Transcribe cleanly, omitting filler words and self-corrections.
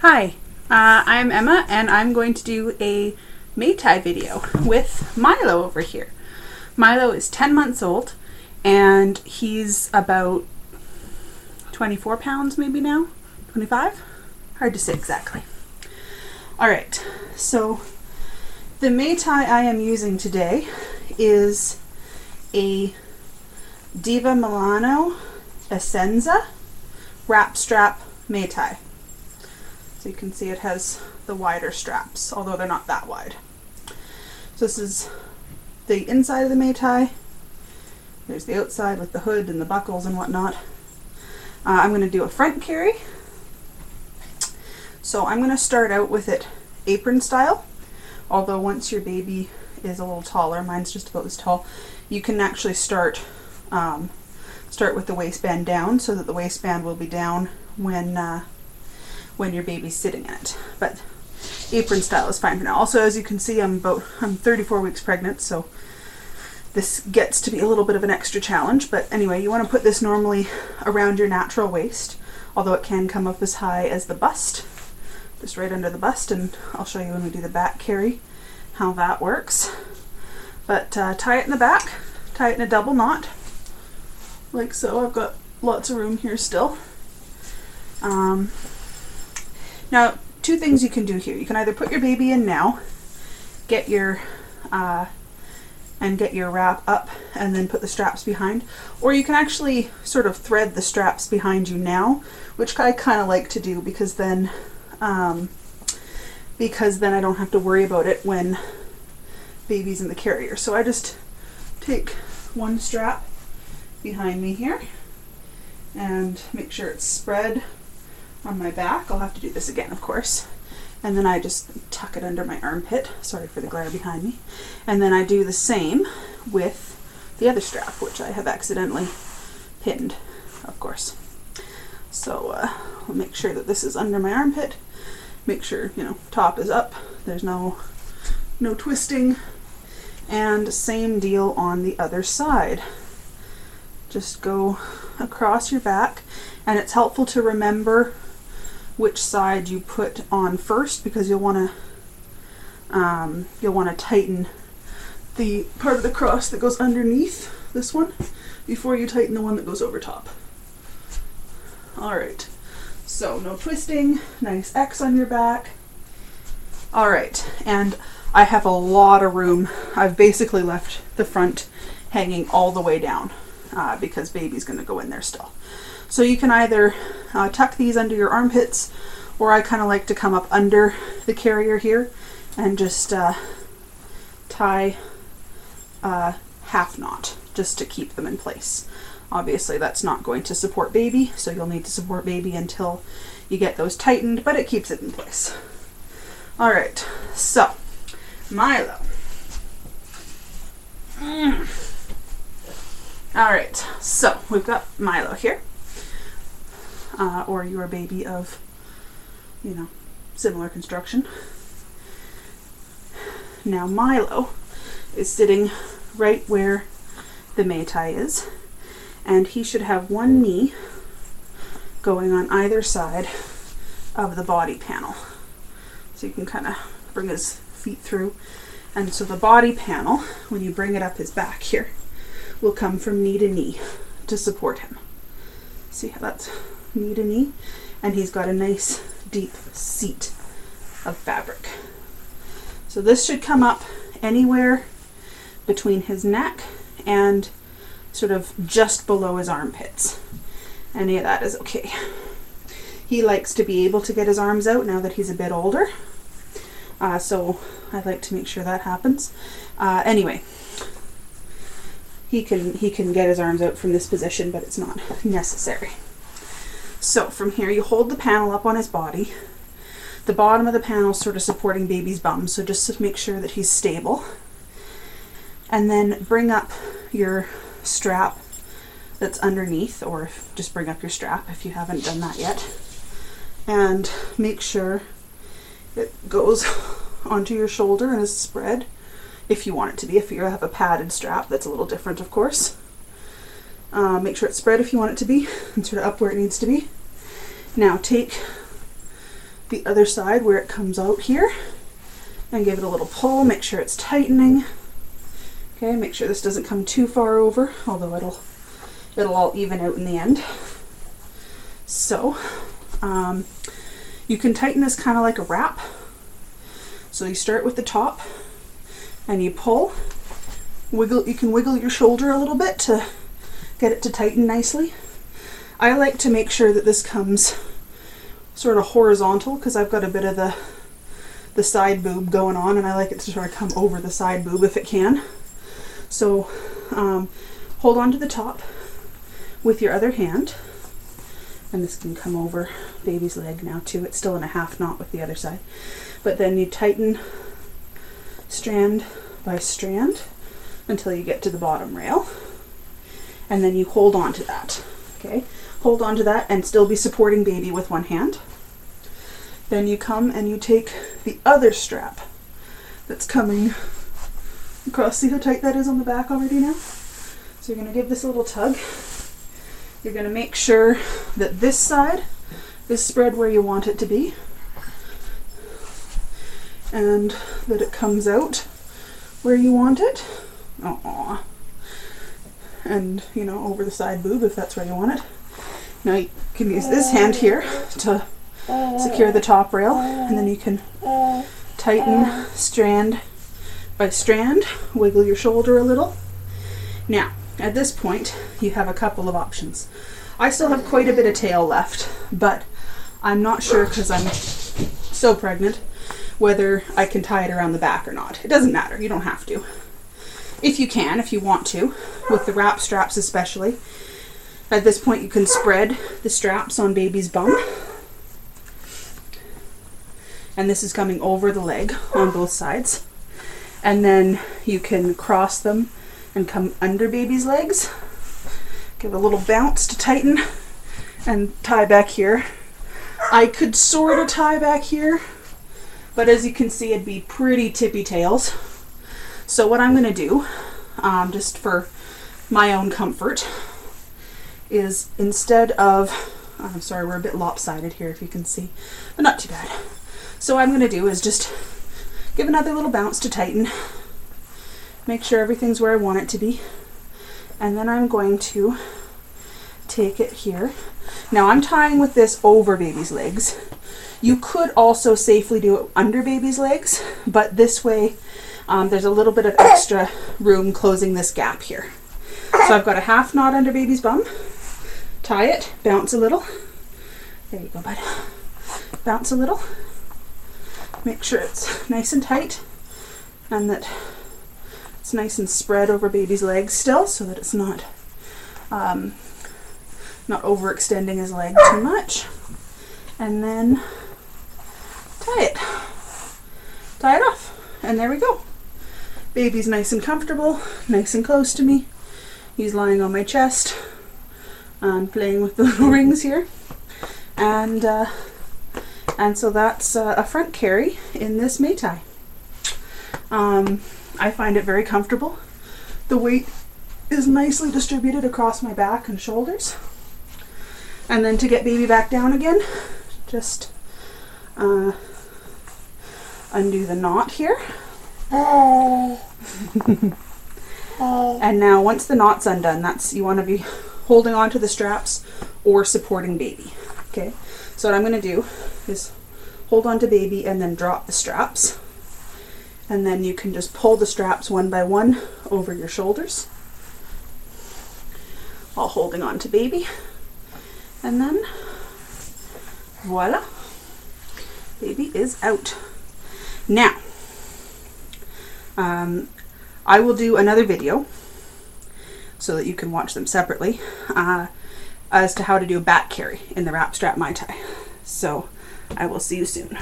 Hi, I'm Emma and I'm going to do a Maytai video with Milo over here. Milo is 10 months old and he's about 24 pounds maybe now, 25? Hard to say exactly. Alright, so the Maytai I am using today is a Diva Milano Essenza wrap strap Maytai. So you can see it has the wider straps, although they're not that wide. So this is the inside of the Maytai. There's the outside with the hood and the buckles and whatnot. I'm going to do a front carry. So I'm going to start out with it apron style, although once your baby is a little taller, mine's just about this tall, you can actually start with the waistband down so that the waistband will be down when your baby's sitting in it. But apron style is fine for now. Also, as you can see, I'm 34 weeks pregnant, so this gets to be a little bit of an extra challenge. But anyway, you want to put this normally around your natural waist, although it can come up as high as the bust, just right under the bust, and I'll show you when we do the back carry how that works. But tie it in the back, tie it in a double knot, like so. I've got lots of room here still. Now, two things you can do here. You can either put your baby in now, get your wrap up and then put the straps behind, or you can actually sort of thread the straps behind you now, which I kind of like to do because then I don't have to worry about it when baby's in the carrier. So I just take one strap behind me here and make sure it's spread on my back. I'll have to do this again, of course. And then I just tuck it under my armpit. Sorry for the glare behind me. And then I do the same with the other strap, which I have accidentally pinned, of course. So I'll make sure that this is under my armpit. Make sure, top is up. There's no twisting. And same deal on the other side. Just go across your back, and it's helpful to remember which side you put on first, because you'll want to tighten the part of the cross that goes underneath this one before you tighten the one that goes over top. Alright, so no twisting, nice X on your back. Alright, and I have a lot of room. I've basically left the front hanging all the way down because baby's going to go in there still. So you can either tuck these under your armpits, or I kind of like to come up under the carrier here and just tie a half knot just to keep them in place. Obviously that's not going to support baby, so you'll need to support baby until you get those tightened, but it keeps it in place. Alright, so Milo. Alright, so we've got Milo here. Or your baby of, similar construction. Now Milo is sitting right where the Maytai is, and he should have one knee going on either side of the body panel. So you can kind of bring his feet through, and so the body panel, when you bring it up his back here, will come from knee to knee to support him. See how that's knee to knee? And he's got a nice deep seat of fabric. So this should come up anywhere between his neck and sort of just below his armpits. Any of that is okay. He likes to be able to get his arms out now that he's a bit older. So I like to make sure that happens. Anyway, he can get his arms out from this position, but it's not necessary. So from here, you hold the panel up on his body. The bottom of the panel is sort of supporting baby's bum, so just to make sure that he's stable. And then bring up your strap that's underneath, or just bring up your strap if you haven't done that yet. And make sure it goes onto your shoulder and is spread, if you want it to be. If you have a padded strap, that's a little different, of course. Make sure it's spread if you want it to be, and sort of up where it needs to be. Now take the other side where it comes out here and give it a little pull. Make sure it's tightening. Okay, make sure this doesn't come too far over, although it'll all even out in the end. So you can tighten this kind of like a wrap. So you start with the top and you pull, wiggle. You can wiggle your shoulder a little bit to get it to tighten nicely. I like to make sure that this comes sort of horizontal because I've got a bit of the side boob going on, and I like it to sort of come over the side boob if it can. So hold on to the top with your other hand, and this can come over baby's leg now too. It's still in a half knot with the other side, but then you tighten strand by strand until you get to the bottom rail, and then you hold on to that. Okay, hold on to that and still be supporting baby with one hand. Then you come and you take the other strap that's coming across. See how tight that is on the back already now? So you're going to give this a little tug. You're going to make sure that this side is spread where you want it to be, and that it comes out where you want it. Aww. And, you know, over the side boob if that's where you want it. Now you can use this hand here to secure the top rail, and then you can tighten strand by strand, wiggle your shoulder a little. Now, at this point, you have a couple of options. I still have quite a bit of tail left, but I'm not sure, because I'm so pregnant, whether I can tie it around the back or not. It doesn't matter, you don't have to. If you can, if you want to, with the wrap straps especially. At this point you can spread the straps on baby's bum. And this is coming over the leg on both sides. And then you can cross them and come under baby's legs. Give a little bounce to tighten and tie back here. I could sort of tie back here, but as you can see it'd be pretty tippy tails. So what I'm going to do, just for my own comfort, is instead of, I'm sorry, we're a bit lopsided here if you can see, but not too bad. So what I'm going to do is just give another little bounce to tighten, make sure everything's where I want it to be, and then I'm going to take it here. Now I'm tying with this over baby's legs. You could also safely do it under baby's legs, but this way there's a little bit of extra room closing this gap here. So I've got a half knot under baby's bum. Tie it, bounce a little. There you go, bud. Bounce a little. Make sure it's nice and tight and that it's nice and spread over baby's legs still, so that it's not overextending his leg too much. And then tie it. Tie it off. And there we go. Baby's nice and comfortable, nice and close to me. He's lying on my chest and playing with the little rings here. And so that's a front carry in this Maytai. I find it very comfortable. The weight is nicely distributed across my back and shoulders. And then to get baby back down again, just undo the knot here. And now once the knot's undone, you want to be holding on to the straps or supporting baby. Okay, so what I'm going to do is hold on to baby and then drop the straps, and then you can just pull the straps one by one over your shoulders while holding on to baby, and then voila, baby is out. Now I will do another video so that you can watch them separately as to how to do a back carry in the wrap strap Mai Tai. So I will see you soon.